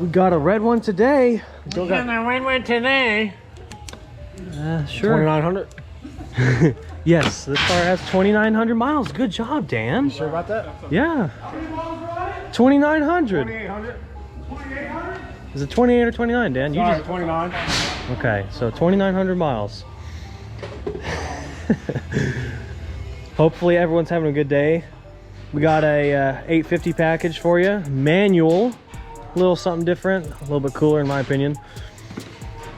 We got a red one today. We got a red one today. Sure. 2,900. Yes, this car has 2,900 miles. Good job, Dan. You sure about that? Yeah. 2,900. 2,800. Is it 28 or 29, Dan? You Sorry, just 29. okay. So 2,900 miles. Hopefully everyone's having a good day. We got a 850 package for you, manual, a little something different, a little bit cooler in my opinion.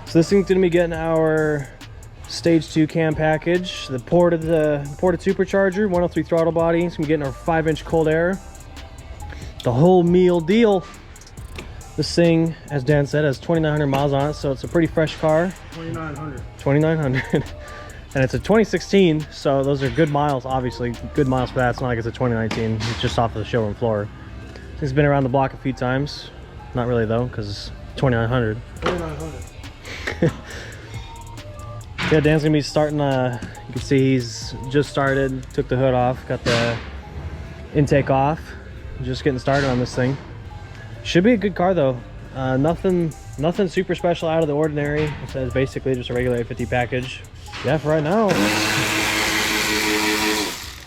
So this thing's gonna be getting our stage 2 cam package, the ported supercharger, 103 throttle body. It's gonna be getting our 5-inch cold air, the whole meal deal. This thing, as Dan said, has 2,900 miles on it, so it's a pretty fresh car. 2,900. 2,900. And it's a 2016, so those are good miles, obviously. Good miles for that. It's not like it's a 2019. It's just off of the showroom floor. It's been around the block a few times. Not really, though, because it's 2,900. 2,900. Yeah, Dan's going to be starting, you can see he's just started, took the hood off, got the intake off. Just getting started on this thing. Should be a good car, though. Nothing super special out of the ordinary. It says basically just a regular 850 package. Yeah, for right now.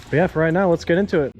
But yeah, for right now, let's get into it.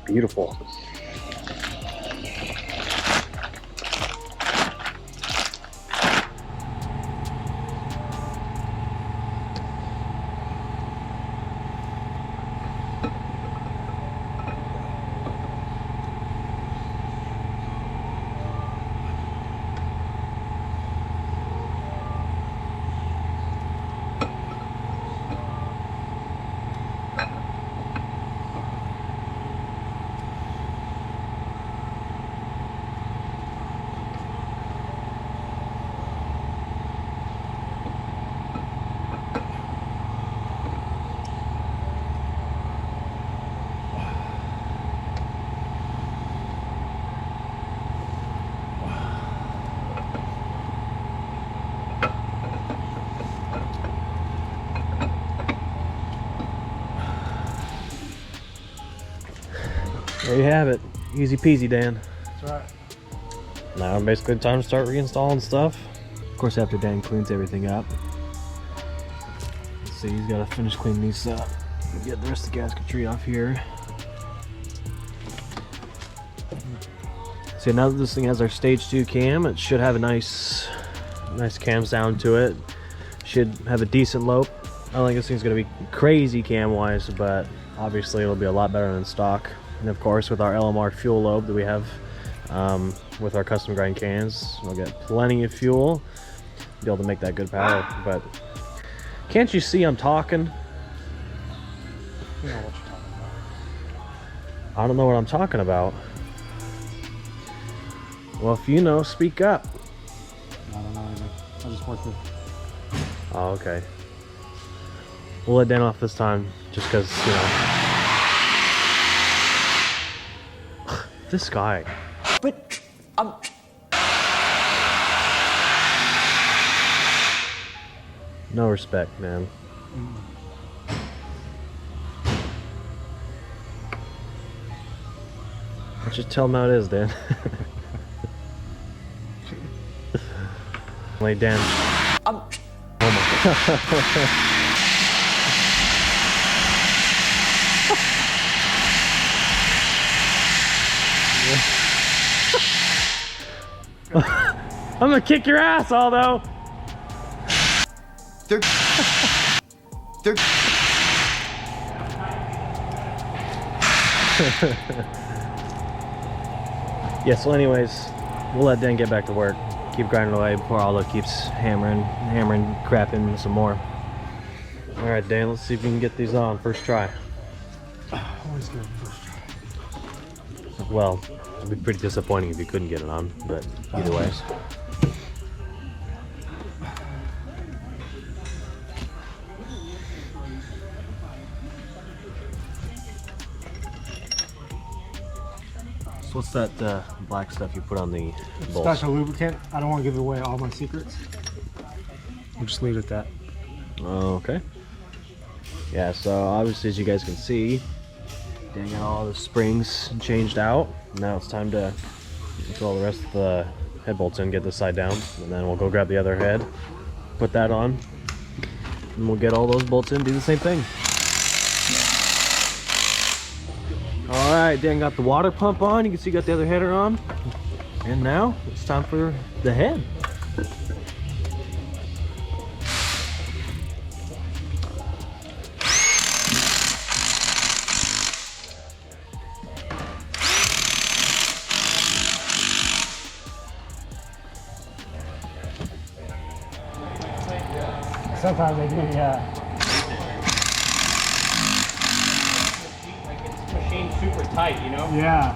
Beautiful. There you have it. Easy peasy, Dan. That's right. Now basically time to start reinstalling stuff. Of course, after Dan cleans everything up. Let's see, he's got to finish cleaning these up. Get the rest of the gasketry off here. So now that this thing has our stage 2 cam, it should have a nice cam sound to it. Should have a decent lope. I don't think this thing's gonna be crazy cam wise, but obviously it'll be a lot better than stock. And of course, with our LMR fuel lobe that we have with our custom grind cans, we'll get plenty of fuel, be able to make that good power. But can't you see I'm talking? You know what you're talking about. I don't know what I'm talking about. Well, if you know, speak up. I don't know anything. I just work with. Oh, okay. We'll let Dan off this time, just because, you know. This guy. But No respect, man. Just tell him how it is, Dan. Lay Dan. Oh my god. I'm gonna kick your ass, Aldo. they're Yeah, so anyways, we'll let Dan get back to work. Keep grinding away before Aldo keeps hammering crap in some more. Alright, Dan, let's see if we can get these on first try. Always good first try. Well, it'd be pretty disappointing if you couldn't get it on, but either way. So what's that black stuff you put on the bolts? Special lubricant. I don't want to give away all my secrets. We'll just leave it at that. Okay. Yeah, so obviously as you guys can see, Dan got all the springs changed out. Now it's time to put all the rest of the head bolts in, get this side down, and then we'll go grab the other head, put that on, and we'll get all those bolts in, do the same thing. Alright, Dan got the water pump on, you can see got the other header on, and now it's time for the head. Sometimes they do, yeah. Like it's machined super tight, you know? Yeah.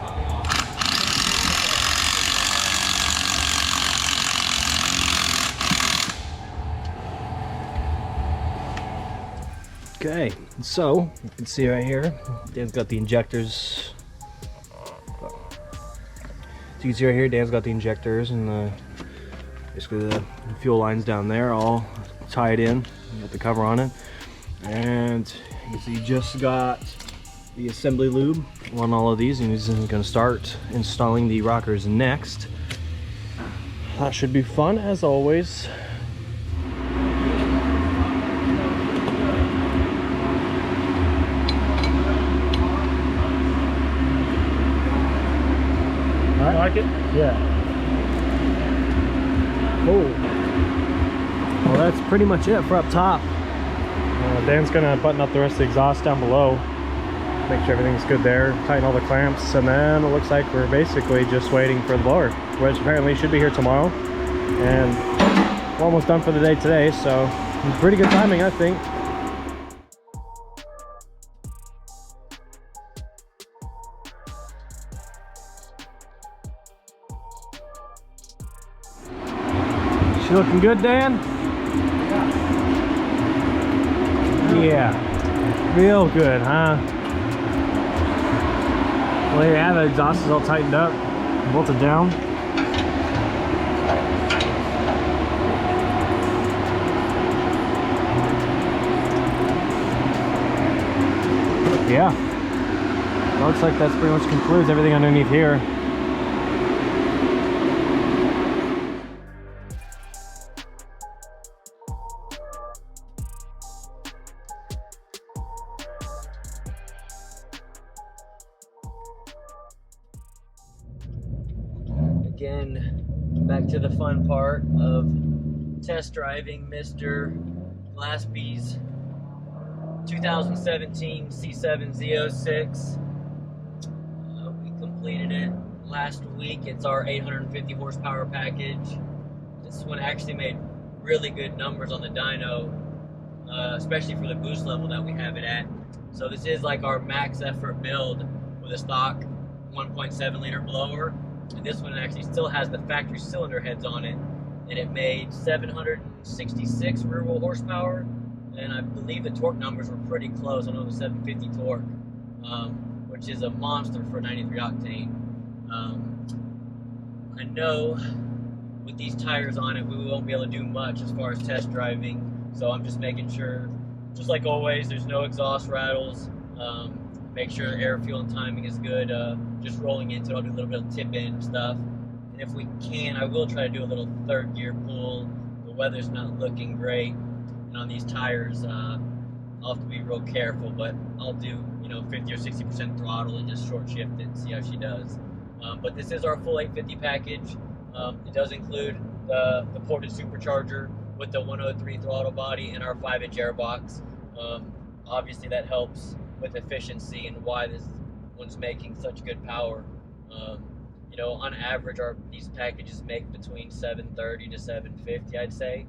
Okay, so you can see right here, Dan's got the injectors. So you can see right here, Dan's got the injectors and the basically the fuel lines down there all tied in. Got the cover on it, and you can see he just got the assembly lube on all of these, and he's going to start installing the rockers next. That should be fun as always. I like it? Yeah. Oh. Well, that's pretty much it for up top. Dan's gonna button up the rest of the exhaust down below, make sure everything's good there, tighten all the clamps, and then it looks like we're basically just waiting for the blower, which apparently should be here tomorrow. And we're almost done for the day today, so pretty good timing, I think. She looking good, Dan? Yeah, real good, huh? Well, there you have it. Exhaust is all tightened up, bolted down. Yeah, looks like that's pretty much concludes everything underneath here. Again, back to the fun part of test driving Mr. Glassby's 2017 C7 Z06. We completed it last week. It's our 850 horsepower package. This one actually made really good numbers on the dyno, especially for the boost level that we have it at. So this is like our max effort build with a stock 1.7 liter blower. And this one actually still has the factory cylinder heads on it, and it made 766 rear wheel horsepower, and I believe the torque numbers were pretty close. I know it was 750 torque, which is a monster for 93 octane. I know with these tires on it, we won't be able to do much as far as test driving, so I'm just making sure, just like always, there's no exhaust rattles. Make sure air, fuel, and timing is good. Just rolling into it, I'll do a little bit of tip-in stuff. And if we can, I will try to do a little third gear pull. The weather's not looking great. And on these tires, I'll have to be real careful, but I'll do, 50 or 60% throttle and just short shift it and see how she does. But this is our full 850 package. It does include the ported supercharger with the 103 throttle body and our 5-inch airbox. Obviously that helps with efficiency and why this one's making such good power. On average, these packages make between 730 to 750, I'd say.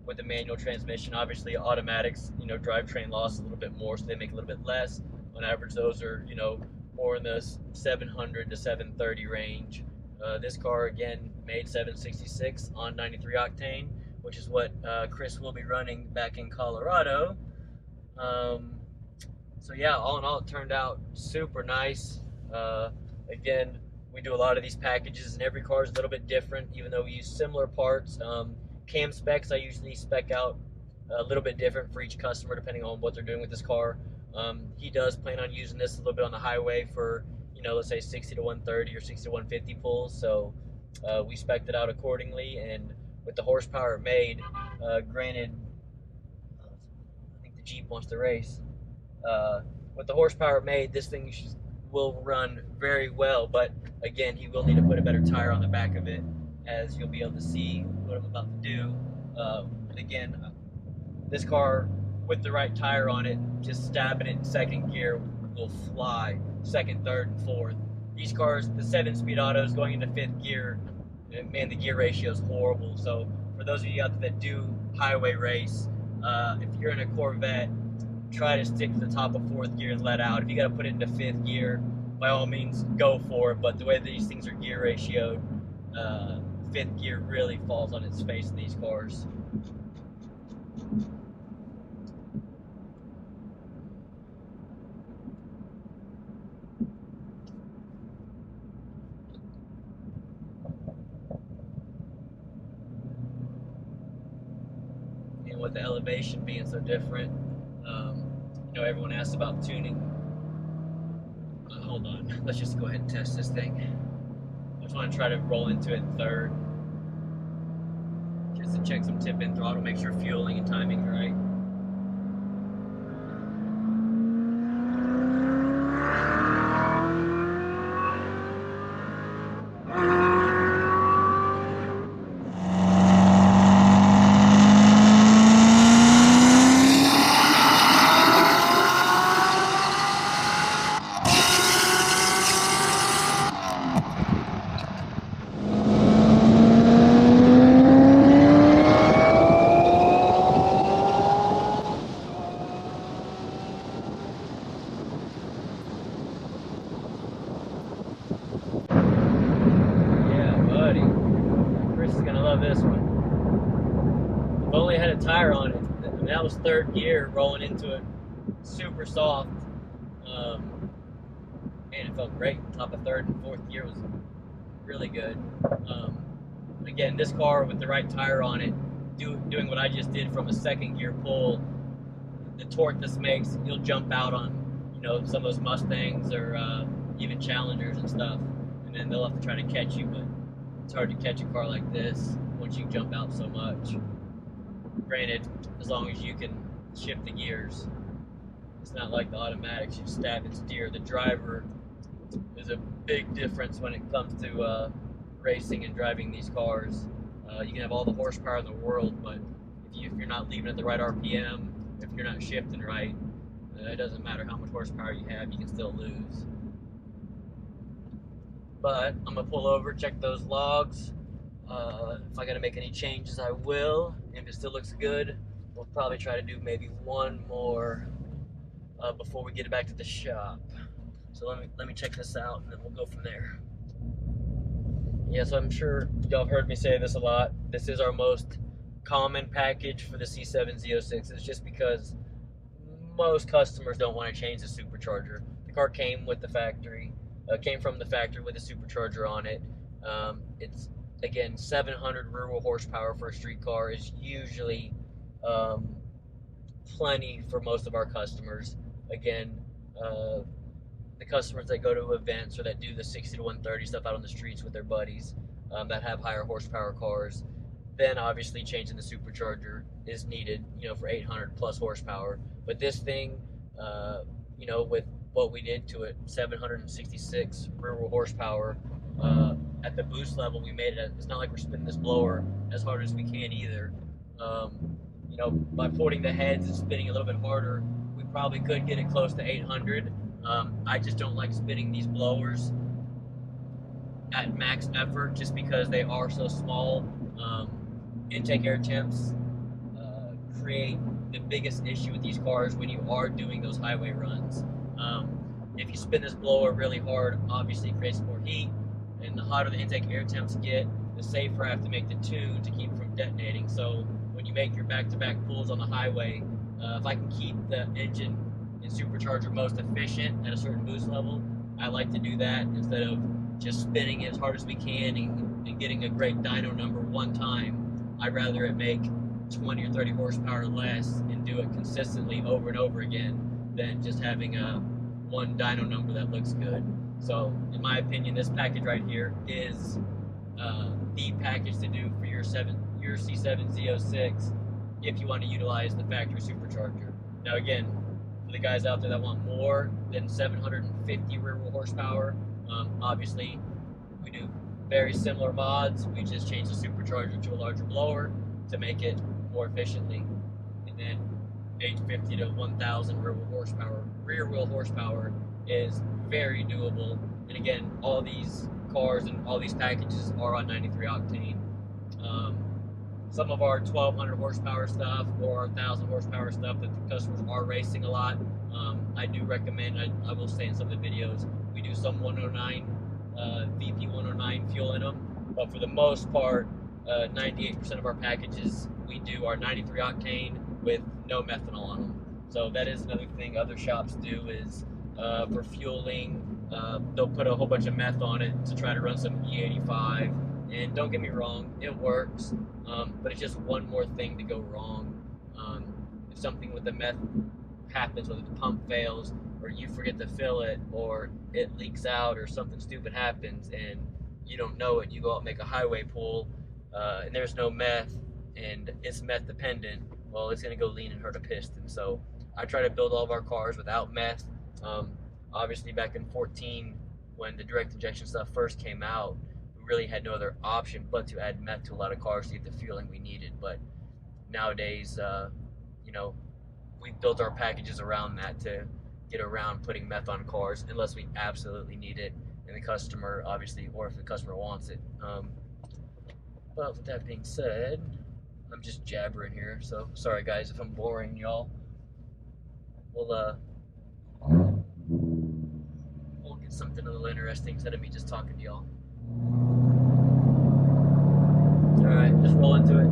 With the manual transmission, obviously automatics, drivetrain loss a little bit more, so they make a little bit less. On average, those are, more in the 700 to 730 range. This car, again, made 766 on 93 octane, which is what Chris will be running back in Colorado. So yeah, all in all, it turned out super nice. Again, we do a lot of these packages, and every car is a little bit different, even though we use similar parts. Cam specs, I usually spec out a little bit different for each customer, depending on what they're doing with this car. He does plan on using this a little bit on the highway for, let's say 60 to 130 or 60 to 150 pulls. So we spec'd it out accordingly, and with the horsepower it made, granted, I think the Jeep wants to race. With the horsepower it made, this thing will run very well, but again, he will need to put a better tire on the back of it, as you'll be able to see what I'm about to do. And again, this car with the right tire on it, just stabbing it in second gear will fly. Second, third, and fourth. These cars, the 7-speed autos going into 5th gear, man, the gear ratio is horrible. So for those of you out there that do highway race, if you're in a Corvette, try to stick to the top of 4th gear and let out. If you got to put it into 5th gear, by all means go for it, but the way that these things are gear ratioed, 5th gear really falls on its face in these cars. And with the elevation being so different, everyone asks about tuning. Hold on, let's just go ahead and test this thing. I just want to try to roll into it in third, just to check some tip-in throttle, make sure fueling and timing's right. This one. I've only had a tire on it. I mean, that was 3rd gear rolling into it, super soft. Man, it felt great. Top of 3rd and 4th gear was really good. Again, this car with the right tire on it, doing what I just did from a 2nd gear pull, the torque this makes, you'll jump out on, you know, some of those Mustangs or even Challengers and stuff, and then they'll have to try to catch you, but it's hard to catch a car like this once you jump out so much. Granted, as long as you can shift the gears. It's not like the automatics, you stab and steer. The driver is a big difference when it comes to racing and driving these cars. You can have all the horsepower in the world, but if you're not leaving at the right RPM, if you're not shifting right, it doesn't matter how much horsepower you have, you can still lose. But I'm gonna pull over, check those logs. If I gotta make any changes, I will. If it still looks good, we'll probably try to do maybe one more before we get it back to the shop. So let me check this out, and then we'll go from there. Yeah, so I'm sure y'all have heard me say this a lot. This is our most common package for the C7 Z06. It's just because most customers don't want to change the supercharger. The car came with the factory, came from the factory with a supercharger on it. It's, again, 700 rear wheel horsepower for a street car is usually plenty for most of our customers. Again, the customers that go to events or that do the 60 to 130 stuff out on the streets with their buddies that have higher horsepower cars, then obviously changing the supercharger is needed, you know, for 800 plus horsepower. But this thing, you know, with what we did to it, 766 rear wheel horsepower, at the boost level we made it. It's not like we're spinning this blower as hard as we can either. You know, by putting the heads and spinning a little bit harder, we probably could get it close to 800. I just don't like spinning these blowers at max effort just because they are so small. Intake air temps create the biggest issue with these cars when you are doing those highway runs. If you spin this blower really hard, obviously it creates more heat, and the hotter the intake air temps get, the safer I have to make the tube to keep from detonating. So when you make your back-to-back pulls on the highway, if I can keep the engine and supercharger most efficient at a certain boost level, I like to do that instead of just spinning it as hard as we can and getting a great dyno number one time. I'd rather it make 20 or 30 horsepower less and do it consistently over and over again than just having a one dyno number that looks good. So in my opinion, this package right here is the package to do for your C7 Z06 if you want to utilize the factory supercharger. Now again, for the guys out there that want more than 750 rear wheel horsepower, obviously we do very similar mods. We just change the supercharger to a larger blower to make it more efficiently, and then 850 to 1,000 rear wheel horsepower is very doable. And again, all these cars and all these packages are on 93 octane. Some of our 1,200 horsepower stuff or 1,000 horsepower stuff that the customers are racing a lot, I do recommend, I will say in some of the videos, we do some 109, VP 109 fuel in them, but for the most part, 98% of our packages we do are 93 octane with no methanol on them. So that is another thing other shops do is for fueling, they'll put a whole bunch of meth on it to try to run some E85. And don't get me wrong, it works, but it's just one more thing to go wrong. If something with the meth happens, whether the pump fails, or you forget to fill it, or it leaks out, or something stupid happens, and you don't know it, you go out and make a highway pull, and there's no meth, and it's meth dependent, well, it's going to go lean and hurt a piston. So I try to build all of our cars without meth. Obviously back in 14, when the direct injection stuff first came out, really had no other option but to add meth to a lot of cars to get the fueling we needed. But nowadays, you know, we built our packages around that to get around putting meth on cars unless we absolutely need it, and the customer obviously, or if the customer wants it. But with that being said, I'm just jabbering here, so sorry guys if I'm boring y'all. We'll get something a little interesting instead of me just talking to y'all. Alright, just roll into it.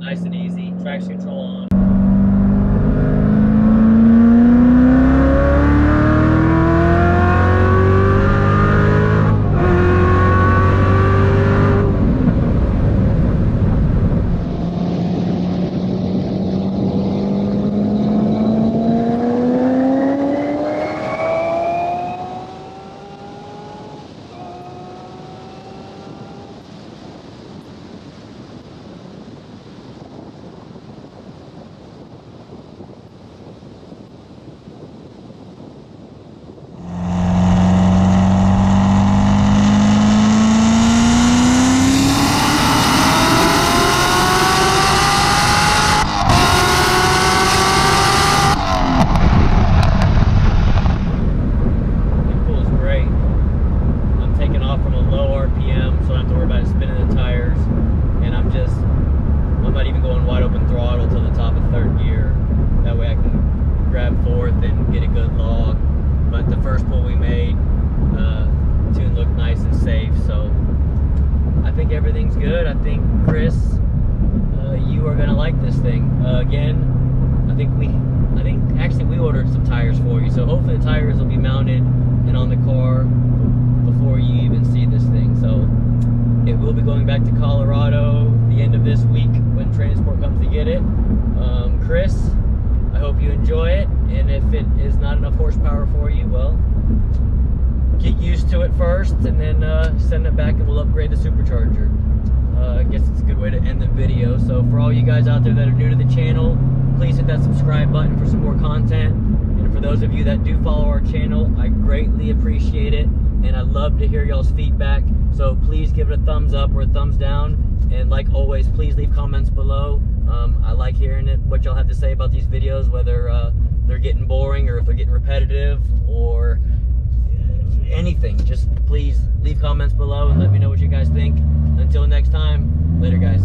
Nice and easy. Traction control on. think everything's good. I think, Chris, you are gonna like this thing. Again, I think actually we ordered some tires for you, so hopefully the tires will be mounted and on the car before you even see this thing. So it will be going back to Colorado the end of this week when transport comes to get it. Chris, I hope you enjoy it, and if it is not enough horsepower for you, well, get used to it first and then send it back and we'll upgrade the supercharger. I guess it's a good way to end the video. So for all you guys out there that are new to the channel, please hit that subscribe button for some more content. And for those of you that do follow our channel, I greatly appreciate it, and I love to hear y'all's feedback. So please give it a thumbs up or a thumbs down, and like always, please leave comments below. I like hearing what y'all have to say about these videos, whether they're getting boring or if they're getting repetitive or anything. Just please leave comments below and let me know what you guys think. Until next time, later guys.